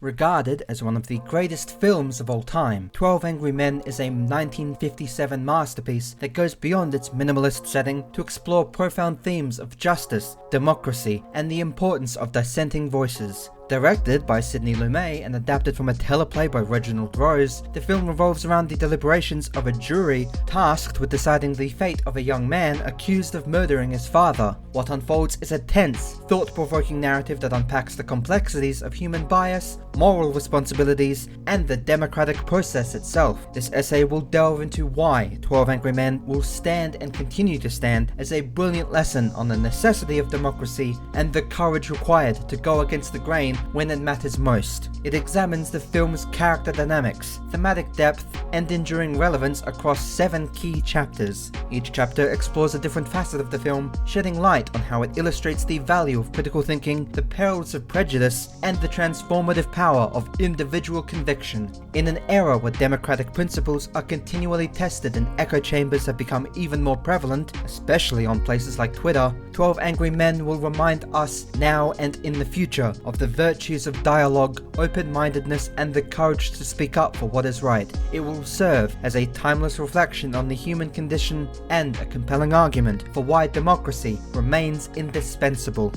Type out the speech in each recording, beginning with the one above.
Regarded as one of the greatest films of all time, 12 Angry Men is a 1957 masterpiece that goes beyond its minimalist setting to explore profound themes of justice, democracy, and the importance of dissenting voices. Directed by Sidney Lumet and adapted from a teleplay by Reginald Rose, the film revolves around the deliberations of a jury tasked with deciding the fate of a young man accused of murdering his father. What unfolds is a tense, thought-provoking narrative that unpacks the complexities of human bias, moral responsibilities, and the democratic process itself. This essay will delve into why 12 Angry Men will stand and continue to stand as a brilliant lesson on the necessity of democracy and the courage required to go against the grain when it matters most. It examines the film's character dynamics, thematic depth, and enduring relevance across 7 key chapters. Each chapter explores a different facet of the film, shedding light on how it illustrates the value of critical thinking, the perils of prejudice, and the transformative power of individual conviction. In an era where democratic principles are continually tested and echo chambers have become even more prevalent, especially on places like Twitter, 12 Angry Men will remind us now and in the future of the virtues of dialogue, open-mindedness, and the courage to speak up for what is right. It will serve as a timeless reflection on the human condition and a compelling argument for why democracy remains indispensable.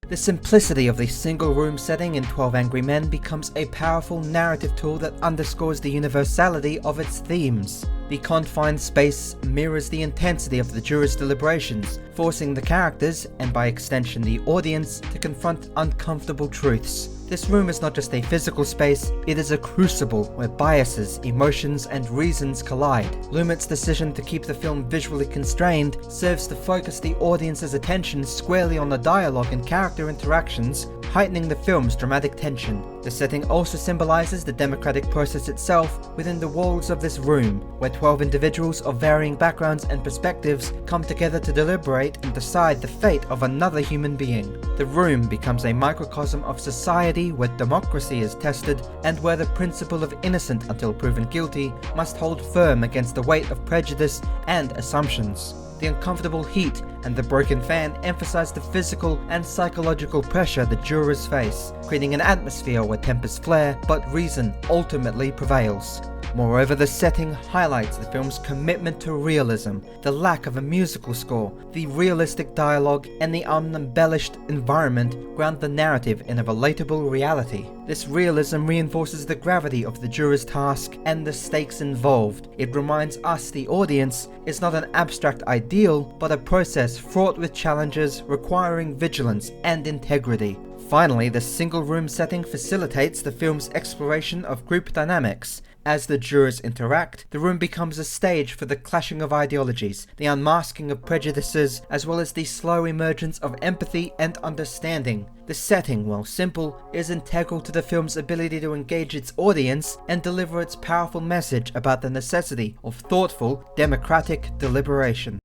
The simplicity of the single-room setting in 12 Angry Men becomes a powerful narrative tool that underscores the universality of its themes. The confined space mirrors the intensity of the jurors' deliberations, forcing the characters, and by extension the audience, to confront uncomfortable truths. This room is not just a physical space, it is a crucible where biases, emotions, and reasons collide. Lumet's decision to keep the film visually constrained serves to focus the audience's attention squarely on the dialogue and character interactions, heightening the film's dramatic tension. The setting also symbolizes the democratic process itself within the walls of this room, where 12 individuals of varying backgrounds and perspectives come together to deliberate and decide the fate of another human being. The room becomes a microcosm of society where democracy is tested and where the principle of innocent until proven guilty must hold firm against the weight of prejudice and assumptions. The uncomfortable heat and the broken fan emphasize the physical and psychological pressure the jurors face, creating an atmosphere where tempers flare but reason ultimately prevails. Moreover, the setting highlights the film's commitment to realism, the lack of a musical score, the realistic dialogue, and the unembellished environment ground the narrative in a relatable reality. This realism reinforces the gravity of the juror's task and the stakes involved. It reminds us, the audience, is not an abstract ideal, but a process fraught with challenges requiring vigilance and integrity. Finally, the single-room setting facilitates the film's exploration of group dynamics. As the jurors interact, the room becomes a stage for the clashing of ideologies, the unmasking of prejudices, as well as the slow emergence of empathy and understanding. The setting, while simple, is integral to the film's ability to engage its audience and deliver its powerful message about the necessity of thoughtful, democratic deliberation.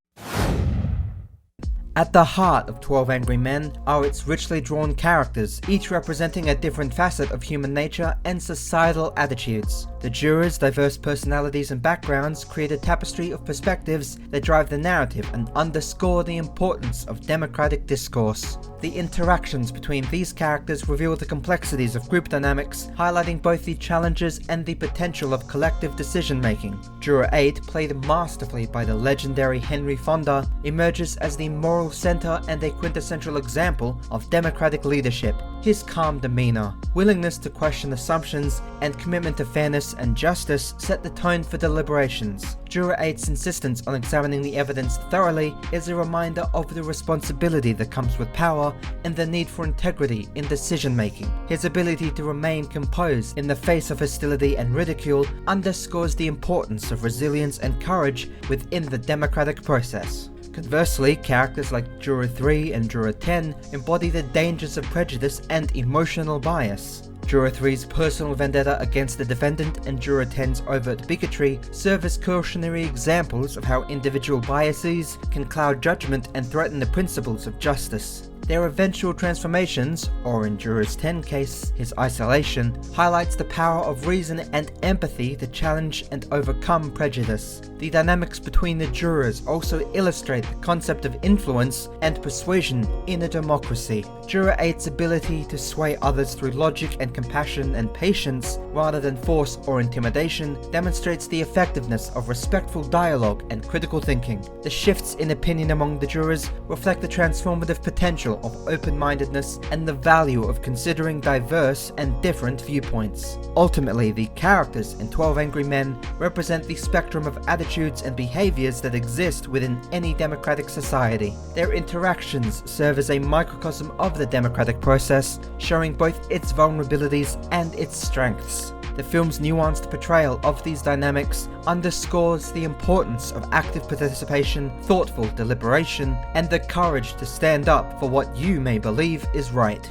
At the heart of 12 Angry Men are its richly drawn characters, each representing a different facet of human nature and societal attitudes. The jurors' diverse personalities and backgrounds create a tapestry of perspectives that drive the narrative and underscore the importance of democratic discourse. The interactions between these characters reveal the complexities of group dynamics, highlighting both the challenges and the potential of collective decision-making. Juror 8, played masterfully by the legendary Henry Fonda, emerges as the moral center and a quintessential example of democratic leadership. His calm demeanor, willingness to question assumptions, and commitment to fairness and justice set the tone for deliberations. Juror 8's insistence on examining the evidence thoroughly is a reminder of the responsibility that comes with power and the need for integrity in decision-making. His ability to remain composed in the face of hostility and ridicule underscores the importance of resilience and courage within the democratic process. Conversely, characters like Juror 3 and Juror 10 embody the dangers of prejudice and emotional bias. Juror 3's personal vendetta against the defendant and Juror 10's overt bigotry serve as cautionary examples of how individual biases can cloud judgment and threaten the principles of justice. Their eventual transformations, or in Juror's 10 case, his isolation, highlights the power of reason and empathy to challenge and overcome prejudice. The dynamics between the jurors also illustrate the concept of influence and persuasion in a democracy. Juror 8's ability to sway others through logic and compassion and patience, rather than force or intimidation, demonstrates the effectiveness of respectful dialogue and critical thinking. The shifts in opinion among the jurors reflect the transformative potential of open-mindedness and the value of considering diverse and different viewpoints. Ultimately, the characters in 12 Angry Men represent the spectrum of attitudes and behaviors that exist within any democratic society. Their interactions serve as a microcosm of the democratic process, showing both its vulnerabilities and its strengths. The film's nuanced portrayal of these dynamics underscores the importance of active participation, thoughtful deliberation, and the courage to stand up for what you may believe is right.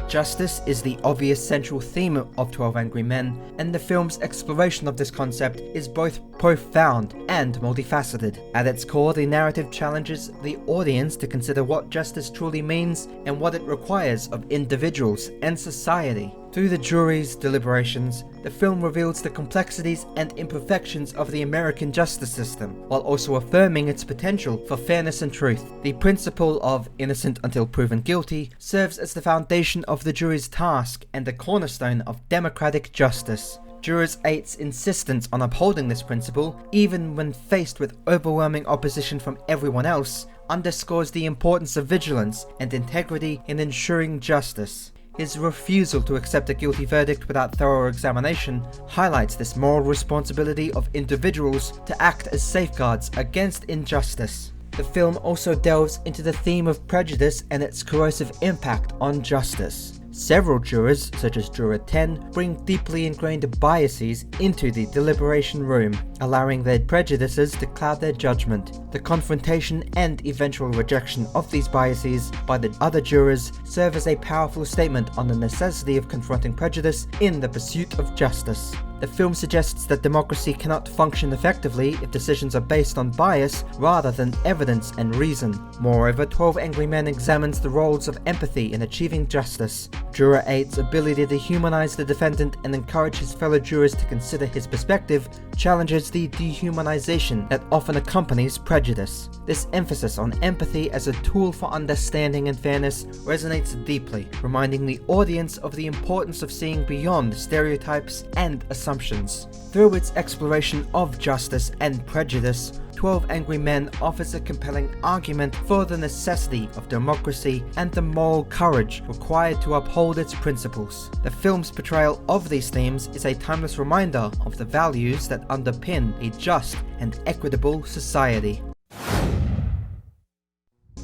Justice is the obvious central theme of 12 Angry Men, and the film's exploration of this concept is both profound and multifaceted. At its core, the narrative challenges the audience to consider what justice truly means and what it requires of individuals and society. Through the jury's deliberations, the film reveals the complexities and imperfections of the American justice system, while also affirming its potential for fairness and truth. The principle of innocent until proven guilty serves as the foundation of the jury's task and the cornerstone of democratic justice. Juror 8's insistence on upholding this principle, even when faced with overwhelming opposition from everyone else, underscores the importance of vigilance and integrity in ensuring justice. His refusal to accept a guilty verdict without thorough examination highlights this moral responsibility of individuals to act as safeguards against injustice. The film also delves into the theme of prejudice and its corrosive impact on justice. Several jurors, such as Juror 10, bring deeply ingrained biases into the deliberation room, allowing their prejudices to cloud their judgment. The confrontation and eventual rejection of these biases by the other jurors serve as a powerful statement on the necessity of confronting prejudice in the pursuit of justice. The film suggests that democracy cannot function effectively if decisions are based on bias rather than evidence and reason. Moreover, 12 Angry Men examines the roles of empathy in achieving justice. Juror 8's ability to humanize the defendant and encourage his fellow jurors to consider his perspective challenges the dehumanization that often accompanies prejudice. This emphasis on empathy as a tool for understanding and fairness resonates deeply, reminding the audience of the importance of seeing beyond stereotypes and assumptions. Through its exploration of justice and prejudice, 12 Angry Men offers a compelling argument for the necessity of democracy and the moral courage required to uphold its principles. The film's portrayal of these themes is a timeless reminder of the values that underpin a just and equitable society.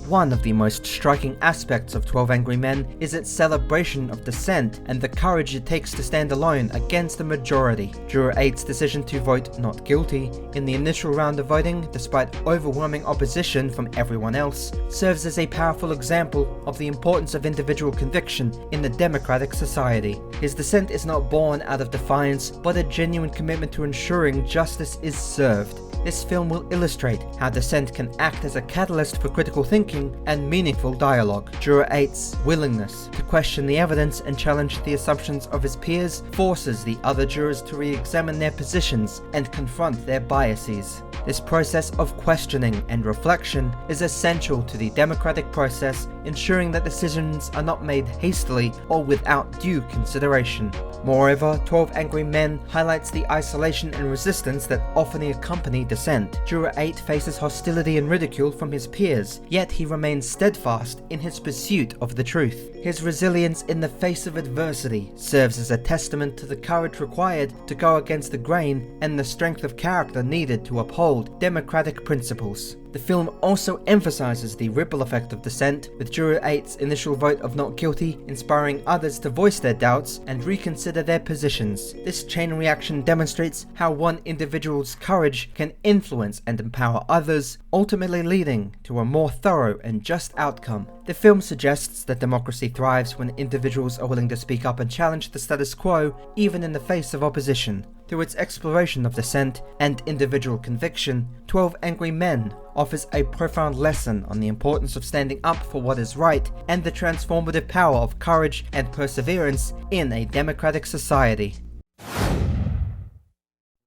One of the most striking aspects of 12 Angry Men is its celebration of dissent and the courage it takes to stand alone against the majority. Juror 8's decision to vote not guilty in the initial round of voting, despite overwhelming opposition from everyone else, serves as a powerful example of the importance of individual conviction in a democratic society. His dissent is not born out of defiance, but a genuine commitment to ensuring justice is served. This film will illustrate how dissent can act as a catalyst for critical thinking and meaningful dialogue. Juror 8's willingness to question the evidence and challenge the assumptions of his peers forces the other jurors to re-examine their positions and confront their biases. This process of questioning and reflection is essential to the democratic process, ensuring that decisions are not made hastily or without due consideration. Moreover, 12 Angry Men highlights the isolation and resistance that often accompany dissent. Juror 8 faces hostility and ridicule from his peers, yet he remains steadfast in his pursuit of the truth. His resilience in the face of adversity serves as a testament to the courage required to go against the grain and the strength of character needed to uphold democratic principles. The film also emphasizes the ripple effect of dissent, with Juror 8's initial vote of not guilty inspiring others to voice their doubts and reconsider their positions. This chain reaction demonstrates how one individual's courage can influence and empower others, ultimately leading to a more thorough and just outcome. The film suggests that democracy thrives when individuals are willing to speak up and challenge the status quo, even in the face of opposition. Through its exploration of dissent and individual conviction, 12 Angry Men offers a profound lesson on the importance of standing up for what is right and the transformative power of courage and perseverance in a democratic society.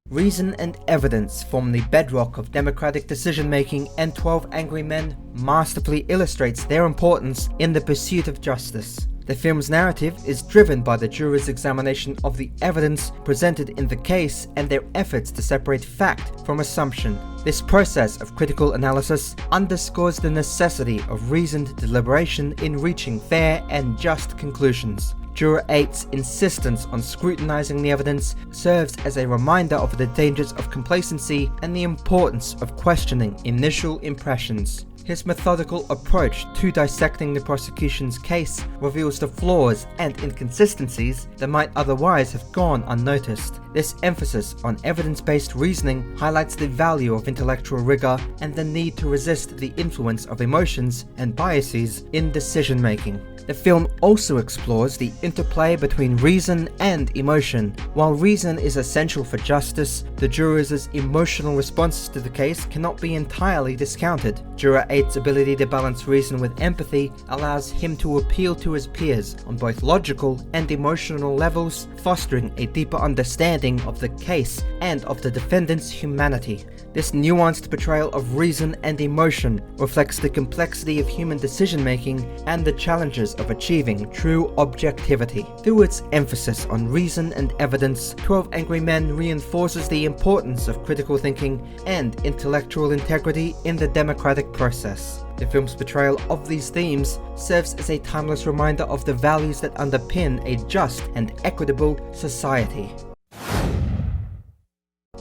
Reason and evidence form the bedrock of democratic decision-making, and 12 Angry Men masterfully illustrates their importance in the pursuit of justice. The film's narrative is driven by the jurors' examination of the evidence presented in the case and their efforts to separate fact from assumption. This process of critical analysis underscores the necessity of reasoned deliberation in reaching fair and just conclusions. Juror 8's insistence on scrutinizing the evidence serves as a reminder of the dangers of complacency and the importance of questioning initial impressions. His methodical approach to dissecting the prosecution's case reveals the flaws and inconsistencies that might otherwise have gone unnoticed. This emphasis on evidence-based reasoning highlights the value of intellectual rigor and the need to resist the influence of emotions and biases in decision-making. The film also explores the interplay between reason and emotion. While reason is essential for justice, the jurors' emotional responses to the case cannot be entirely discounted. Juror 8's ability to balance reason with empathy allows him to appeal to his peers on both logical and emotional levels, fostering a deeper understanding of the case and of the defendant's humanity. This nuanced portrayal of reason and emotion reflects the complexity of human decision-making and the challenges of achieving true objectivity. Through its emphasis on reason and evidence, 12 Angry Men reinforces the importance of critical thinking and intellectual integrity in the democratic process. The film's portrayal of these themes serves as a timeless reminder of the values that underpin a just and equitable society.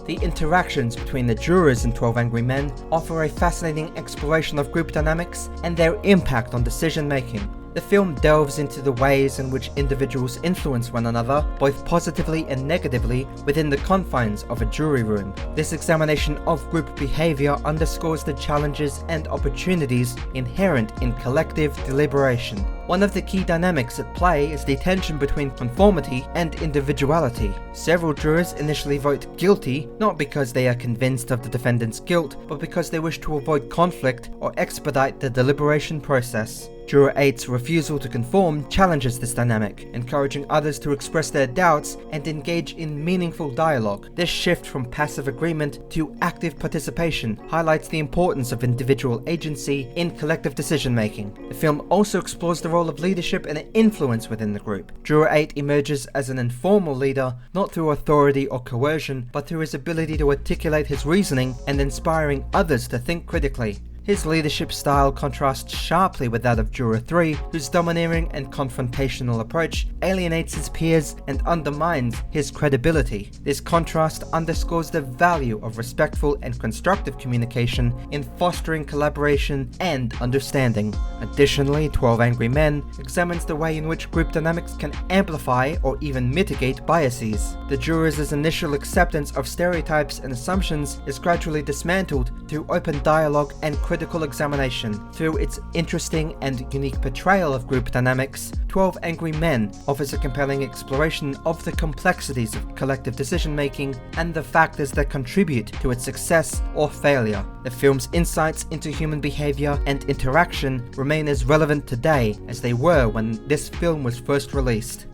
The interactions between the jurors in 12 Angry Men offer a fascinating exploration of group dynamics and their impact on decision-making. The film delves into the ways in which individuals influence one another, both positively and negatively, within the confines of a jury room. This examination of group behavior underscores the challenges and opportunities inherent in collective deliberation. One of the key dynamics at play is the tension between conformity and individuality. Several jurors initially vote guilty, not because they are convinced of the defendant's guilt, but because they wish to avoid conflict or expedite the deliberation process. Juror 8's refusal to conform challenges this dynamic, encouraging others to express their doubts and engage in meaningful dialogue. This shift from passive agreement to active participation highlights the importance of individual agency in collective decision-making. The film also explores the role of leadership and influence within the group. Juror 8 emerges as an informal leader, not through authority or coercion, but through his ability to articulate his reasoning and inspiring others to think critically. His leadership style contrasts sharply with that of Juror 3, whose domineering and confrontational approach alienates his peers and undermines his credibility. This contrast underscores the value of respectful and constructive communication in fostering collaboration and understanding. Additionally, 12 Angry Men examines the way in which group dynamics can amplify or even mitigate biases. The jurors' initial acceptance of stereotypes and assumptions is gradually dismantled through open dialogue and critical examination. Through its interesting and unique portrayal of group dynamics, 12 Angry Men offers a compelling exploration of the complexities of collective decision-making and the factors that contribute to its success or failure. The film's insights into human behavior and interaction remain as relevant today as they were when this film was first released.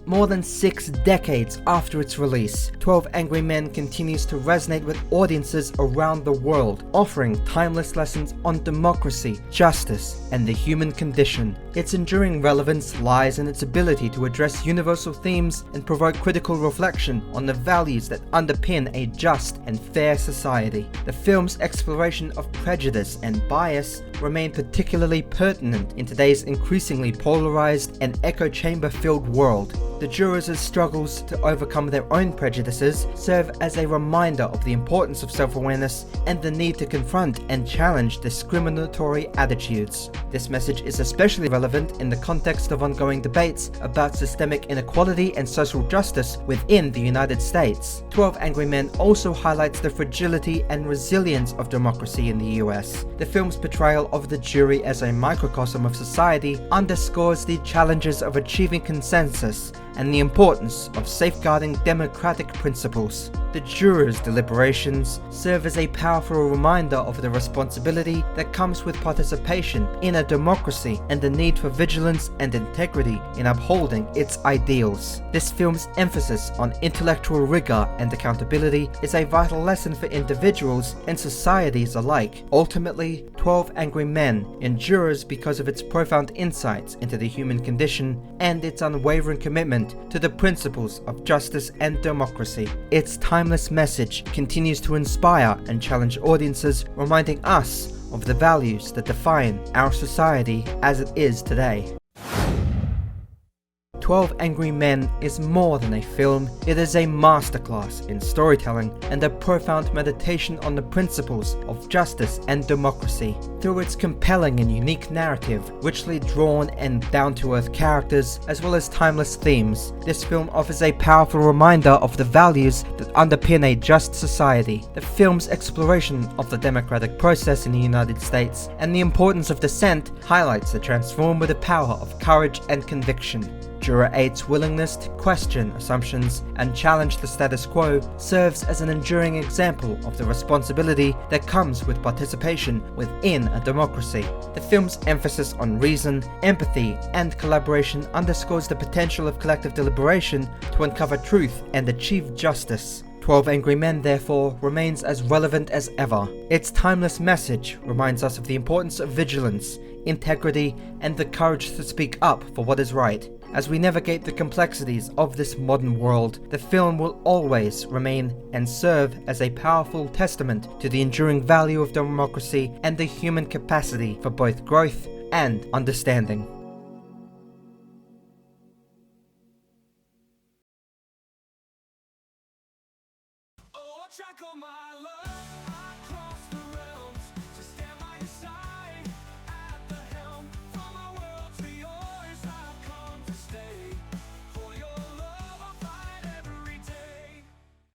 More than 6 decades after its release, 12 Angry Men continues to resonate with audiences around the world, offering timeless lessons on democracy, justice, and the human condition. Its enduring relevance lies in its ability to address universal themes and provoke critical reflection on the values that underpin a just and fair society. The film's exploration of prejudice and bias remain particularly pertinent in today's increasingly polarized and echo chamber-filled world. The jurors' struggles to overcome their own prejudices serve as a reminder of the importance of self-awareness and the need to confront and challenge discriminatory attitudes. This message is especially relevant in the context of ongoing debates about systemic inequality and social justice within the United States. 12 Angry Men also highlights the fragility and resilience of democracy in the US. The film's portrayal of the jury as a microcosm of society underscores the challenges of achieving consensus and the importance of safeguarding democratic principles. The jurors' deliberations serve as a powerful reminder of the responsibility that comes with participation in a democracy and the need for vigilance and integrity in upholding its ideals. This film's emphasis on intellectual rigor and accountability is a vital lesson for individuals and societies alike. Ultimately, 12 Angry Men endures because of its profound insights into the human condition and its unwavering commitment to the principles of justice and democracy. Its timeless message continues to inspire and challenge audiences, reminding us of the values that define our society as it is today. 12 Angry Men is more than a film, it is a masterclass in storytelling and a profound meditation on the principles of justice and democracy. Through its compelling and unique narrative, richly drawn and down-to-earth characters, as well as timeless themes, this film offers a powerful reminder of the values that underpin a just society. The film's exploration of the democratic process in the United States and the importance of dissent highlights the transformative power of courage and conviction. Juror 8's willingness to question assumptions and challenge the status quo serves as an enduring example of the responsibility that comes with participation within a democracy. The film's emphasis on reason, empathy, and collaboration underscores the potential of collective deliberation to uncover truth and achieve justice. 12 Angry Men, therefore, remains as relevant as ever. Its timeless message reminds us of the importance of vigilance, integrity, and the courage to speak up for what is right. As we navigate the complexities of this modern world, the film will always remain and serve as a powerful testament to the enduring value of democracy and the human capacity for both growth and understanding. Oh, I track all my love.